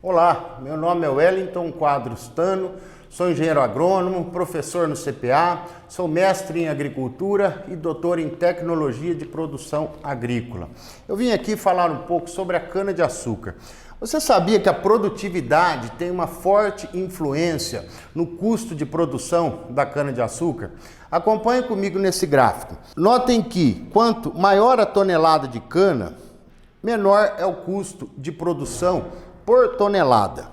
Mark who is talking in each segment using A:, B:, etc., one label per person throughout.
A: Olá, meu nome é Wellington Quadros Tano, sou engenheiro agrônomo, professor no CPA, sou mestre em agricultura e doutor em tecnologia de produção agrícola. Eu vim aqui falar um pouco sobre a cana-de-açúcar. Você sabia que a produtividade tem uma forte influência no custo de produção da cana-de-açúcar? Acompanhe comigo nesse gráfico. Notem que quanto maior a tonelada de cana, menor é o custo de produção por tonelada.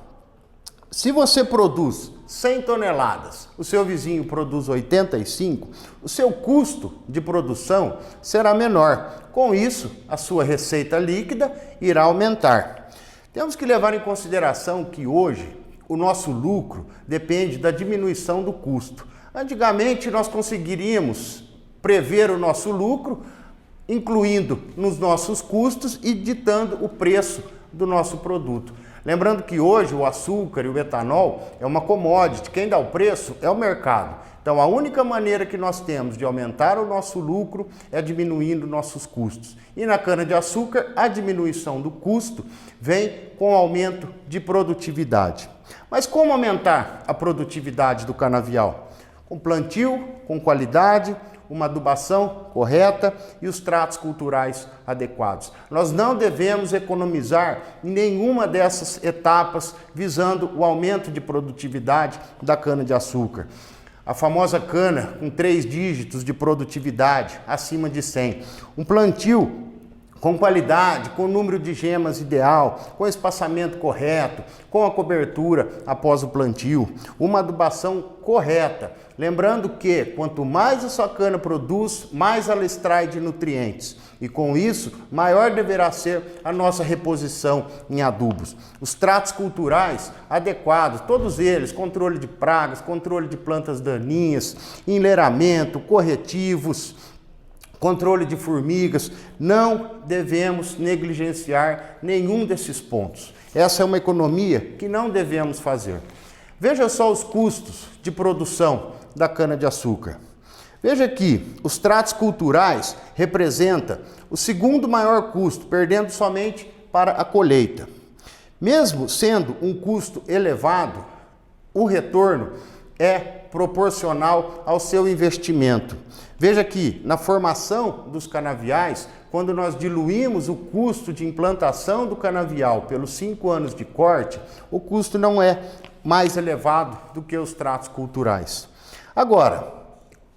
A: Se você produz 100 toneladas, o seu vizinho produz 85, o seu custo de produção será menor. Com isso, a sua receita líquida irá aumentar. Temos que levar em consideração que hoje o nosso lucro depende da diminuição do custo. Antigamente nós conseguiríamos prever o nosso lucro, incluindo nos nossos custos e ditando o preço do nosso produto. Lembrando que hoje o açúcar e o etanol é uma commodity, quem dá o preço é o mercado. Então a única maneira que nós temos de aumentar o nosso lucro é diminuindo nossos custos. E na cana-de-açúcar a diminuição do custo vem com o aumento de produtividade. Mas como aumentar a produtividade do canavial? Com plantio, com qualidade, uma adubação correta e os tratos culturais adequados. Nós não devemos economizar em nenhuma dessas etapas visando o aumento de produtividade da cana-de-açúcar. A famosa cana com 3 dígitos de produtividade, acima de 100. Um plantio com qualidade, com o número de gemas ideal, com espaçamento correto, com a cobertura após o plantio, uma adubação correta. Lembrando que quanto mais a sua cana produz, mais ela extrai de nutrientes. E com isso, maior deverá ser a nossa reposição em adubos. Os tratos culturais adequados, todos eles, controle de pragas, controle de plantas daninhas, enleiramento, corretivos, controle de formigas, não devemos negligenciar nenhum desses pontos. Essa é uma economia que não devemos fazer. Veja só os custos de produção da cana-de-açúcar. Veja que os tratos culturais representam o segundo maior custo, perdendo somente para a colheita. Mesmo sendo um custo elevado, o retorno é proporcional ao seu investimento. Veja que na formação dos canaviais, quando nós diluímos o custo de implantação do canavial pelos 5 anos de corte, o custo não é mais elevado do que os tratos culturais. Agora,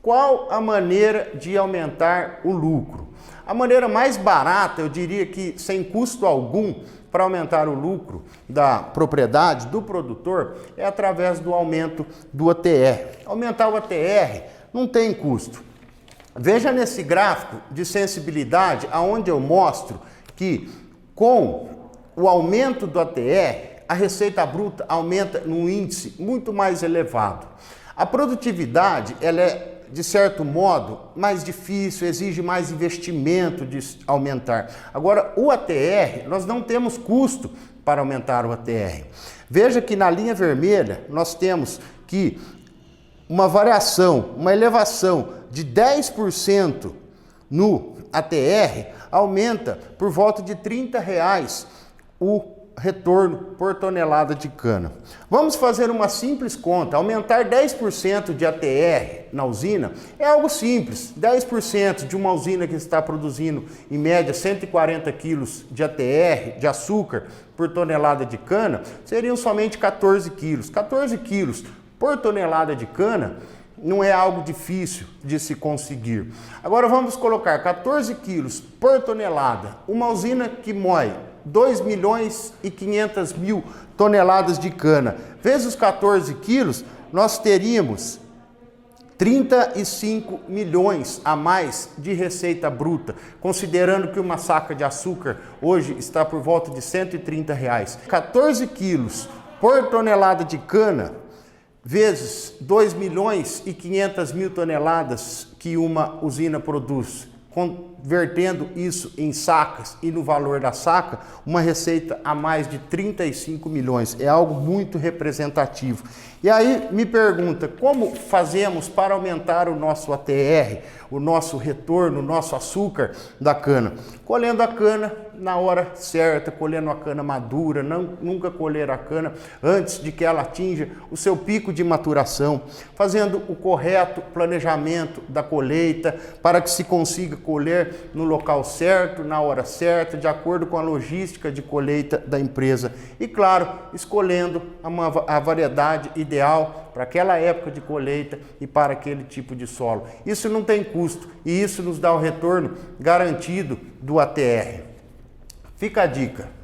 A: qual a maneira de aumentar o lucro? A maneira mais barata, eu diria que sem custo algum, para aumentar o lucro da propriedade, do produtor, é através do aumento do ATR. Aumentar o ATR não tem custo. Veja nesse gráfico de sensibilidade, aonde eu mostro que com o aumento do ATR, a receita bruta aumenta num índice muito mais elevado. A produtividade, ela é, de certo modo, mais difícil, exige mais investimento de aumentar. Agora, o ATR, nós não temos custo para aumentar o ATR. Veja que na linha vermelha, nós temos que uma variação, uma elevação de 10% no ATR aumenta por volta de R$30 o retorno por tonelada de cana. Vamos fazer uma simples conta. Aumentar 10% de ATR na usina é algo simples. 10% de uma usina que está produzindo em média 140 quilos de ATR, de açúcar, por tonelada de cana, seriam somente 14 quilos. 14 quilos por tonelada de cana não é algo difícil de se conseguir. Agora vamos colocar 14 quilos por tonelada. Uma usina que moe 2.500.000 toneladas de cana. Vezes os 14 quilos, nós teríamos 35 milhões a mais de receita bruta, considerando que uma saca de açúcar hoje está por volta de R$130. 14 quilos por tonelada de cana, vezes 2.500.000 toneladas que uma usina produz, convertendo isso em sacas e no valor da saca, uma receita a mais de 35 milhões. É algo muito representativo. E aí me pergunta, como fazemos para aumentar o nosso ATR, o nosso retorno, o nosso açúcar da cana? Colhendo a cana na hora certa, colhendo a cana madura, nunca colher a cana antes de que ela atinja o seu pico de maturação, fazendo o correto planejamento da colheita para que se consiga colher no local certo, na hora certa, de acordo com a logística de colheita da empresa. E claro, escolhendo a variedade ideal para aquela época de colheita e para aquele tipo de solo. Isso não tem custo e isso nos dá o retorno garantido do ATR. Fica a dica.